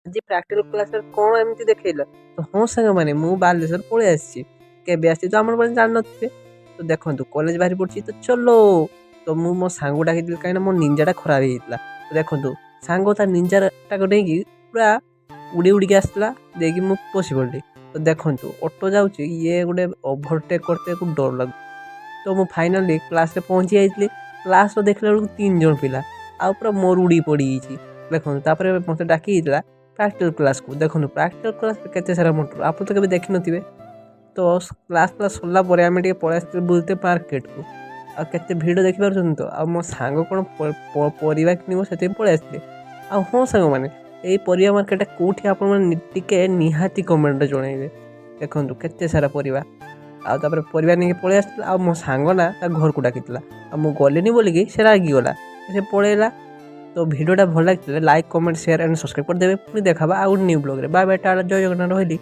ଆଜି ପ୍ରାକ୍ଟିକାଲ କ୍ଲାସରେ କ'ଣ ଏମିତି ଦେଖେଇଲ? ତ ହଁ ସାଙ୍ଗମାନେ ମୁଁ ବାଲେଶ୍ୱର ପଳେଇ ଆସିଛି। କେବେ ଆସିଛି ତ ଆପଣ ମାନେ ଜାଣିନଥିବେ। ତ ଦେଖନ୍ତୁ କଲେଜ ବାହାରି ପଡ଼ୁଛି ତ ଚଲୋ। ତ ମୁଁ ମୋ ସାଙ୍ଗକୁ ଡାକିଥିଲି କାହିଁକିନା ମୋ ନିଞ୍ଜାଟା ଖରାପ ହେଇଯାଇଥିଲା। ତ ଦେଖନ୍ତୁ ସାଙ୍ଗ ତା ନିଞ୍ଜାଟାକୁ ନେଇକି ପୁରା ଉଡ଼ିକି ଆସିଥିଲା ଦେଇକି ମୁଁ ବସି ପଡ଼ିଲି। ତ ଦେଖନ୍ତୁ ଅଟୋ ଯାଉଛି ଇଏ ଗୋଟେ ଓଭରଟେକ୍ କରିତେ ଡର ଲାଗୁଛି। ତ ମୁଁ ଫାଇନାଲି କ୍ଲାସରେ ପହଞ୍ଚି ଯାଇଥିଲି। କ୍ଲାସରେ ଦେଖିଲା ବେଳକୁ 3 ଜଣ ପିଲା ଆଉ ପୁରା ମରୁଡ଼ି ପଡ଼ିଯାଇଛି। ଦେଖନ୍ତୁ ତାପରେ ମୋତେ ଡାକି ହେଇଥିଲା ପ୍ରାକ୍ଟିକାଲ କ୍ଲାସକୁ। ଦେଖନ୍ତୁ ପ୍ରାକ୍ଟିକାଲ କ୍ଲାସରେ କେତେ ସାରା ମୋଟର ଆପଣ ତ କେବେ ଦେଖିନଥିବେ। ତ କ୍ଲାସ୍ ସରିଲା ପରେ ଆମେ ଟିକେ ପଳେଇ ଆସିଥିଲୁ ବୁଲତେ ମାର୍କେଟକୁ। ଆଉ କେତେ ଭିଡ଼ ଦେଖିପାରୁଛନ୍ତି ତ। ଆଉ ମୋ ସାଙ୍ଗ କ'ଣ ପରିବା କିଣିବ ସେଥିପାଇଁ ପଳେଇ ଆସିଥିଲେ। ଆଉ ହଁ ସାଙ୍ଗମାନେ ଏଇ ପରିବା ମାର୍କେଟଟା କେଉଁଠି ଆପଣମାନେ ଟିକେ ନିହାତି କମେଣ୍ଟରେ ଜଣାଇବେ। ଦେଖନ୍ତୁ କେତେ ସାରା ପରିବା। ଆଉ ତାପରେ ପରିବା ନେଇକି ପଳେଇ ଆସିଥିଲା। ଆଉ ମୋ ସାଙ୍ଗ ନା ତା ଘରକୁ ଡାକିଥିଲା। ଆଉ ମୁଁ ଗଲିନି ବୋଲିକି ସେ ରାଗିଗଲା, ସେ ପଳେଇଲା। ତ ଭିଡ଼ିଓଟା ଭଲ ଲାଗିଥିଲେ like comment share and subscribe କରିଦେବେ। ପୁଣି ଦେଖାବା ଆଉ ଗୋଟେ ନ୍ୟୁ ବ୍ଲଗ୍ରେ। ବାଏ ବାଏ ଟାଟା ଜୟ ଜଗନ୍ନାଥ ରହିଲି।